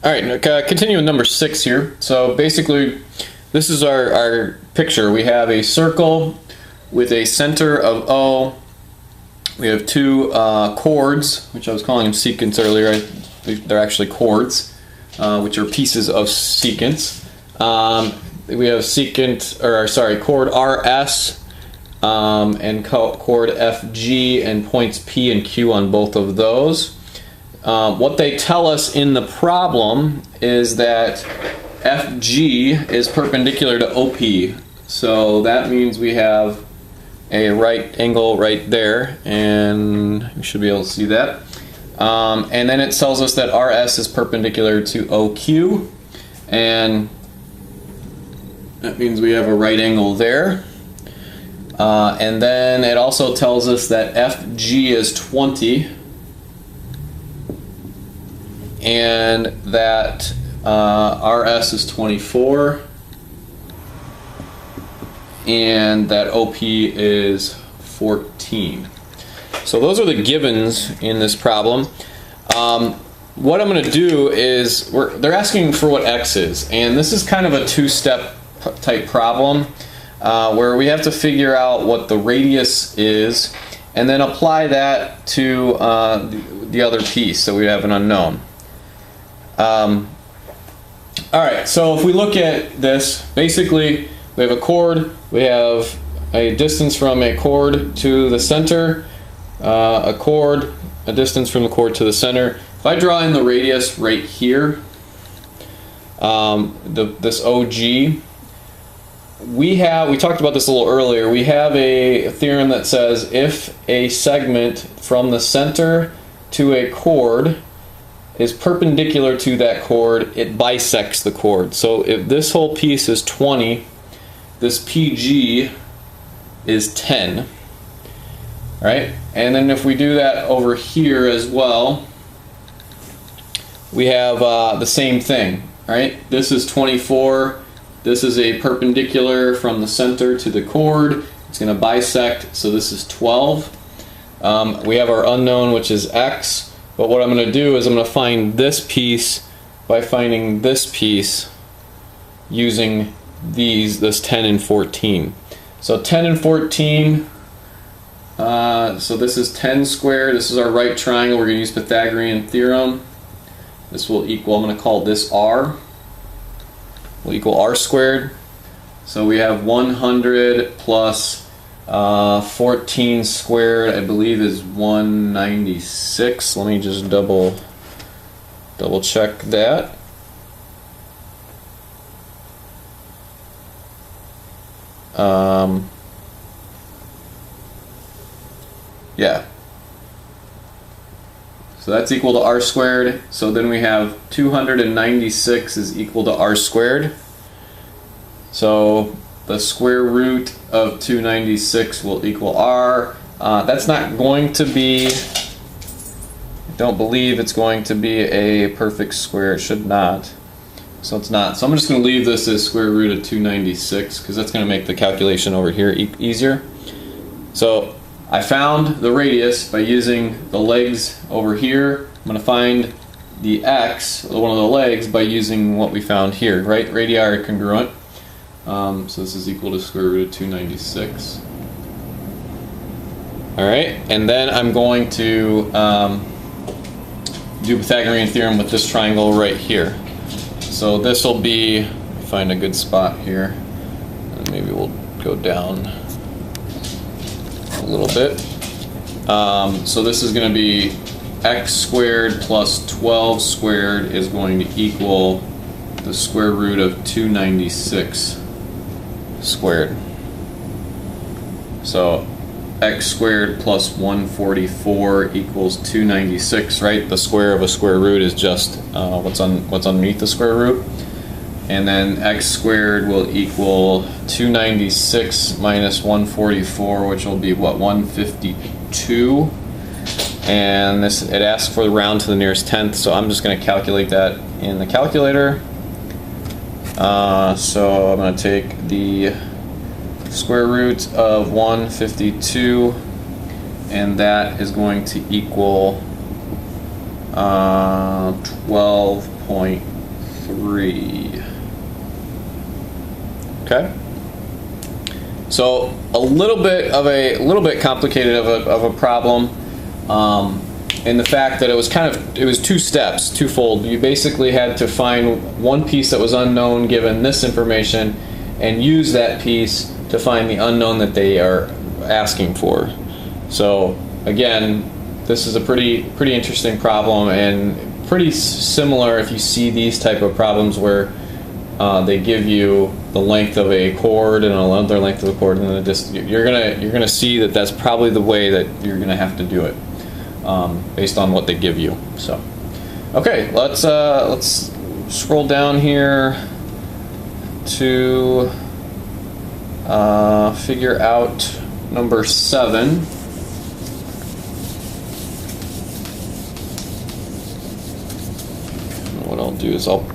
All right, continue with number 6 here. So basically, this is our picture. We have a circle with a center of O. We have two chords, which I was calling them secants earlier. They're actually chords, which are pieces of secants. We have chord RS and chord FG and points P and Q on both of those. What they tell us in the problem is that FG is perpendicular to OP. So that means we have a right angle right there, and you should be able to see that. And then it tells us that RS is perpendicular to OQ, and that means we have a right angle there. And then it also tells us that FG is 20, and that RS is 24, and that OP is 14. So those are the givens in this problem. What I'm going to do is, they're asking for what X is, and this is kind of a two-step type problem where we have to figure out what the radius is and then apply that to the other piece, so we have an unknown. Alright, so if we look at this, basically we have a chord, we have a distance from a chord to the center, a chord, a distance from the chord to the center. If I draw in the radius right here, this OG, we talked about this a little earlier, we have a theorem that says if a segment from the center to a chord is perpendicular to that chord, it bisects the chord. So if this whole piece is 20, this PG is 10. Right? And then if we do that over here as well, we have the same thing. Right? This is 24. This is a perpendicular from the center to the chord. It's going to bisect, so this is 12. We have our unknown, which is X. But what I'm going to do is I'm going to find this piece by finding this piece using this 10 and 14. So 10 and 14, so this is 10 squared. This is our right triangle. We're going to use Pythagorean theorem. This will equal, I'm going to call this R, will equal R squared. So we have 100 plus 14 squared, I believe, is 196. Let me just double check that. Yeah. So that's equal to R squared. So then we have 296 is equal to R squared. So the square root of 296 will equal R. That's not going to be, I don't believe it's going to be a perfect square. It should not. So it's not. So I'm just going to leave this as square root of 296 because that's going to make the calculation over here easier. So I found the radius by using the legs over here. I'm going to find the X, one of the legs, by using what we found here, right? Radii are congruent. So this is equal to square root of 296. Alright, and then I'm going to do Pythagorean theorem with this triangle right here. So this will be, find a good spot here, and maybe we'll go down a little bit. So this is going to be x squared plus 12 squared is going to equal the square root of 296 squared. So x squared plus 144 equals 296, right? The square of a square root is just what's underneath the square root. And then x squared will equal 296 minus 144, which will be what, 152. And it asks for the round to the nearest tenth, so I'm just going to calculate that in the calculator. So I'm going to take the square root of 152, and that is going to equal 12.2. 3. Okay. So a little bit complicated of a problem, in the fact that it was 2 steps, twofold. You basically had to find one piece that was unknown given this information, and use that piece to find the unknown that they are asking for. So again, this is a pretty interesting problem, and pretty similar if you see these type of problems where they give you the length of a chord and another length of a chord, and then you're gonna see that that's probably the way that you're gonna have to do it, based on what they give you. So, okay, let's scroll down here to figure out number 7. What I'll do is I'll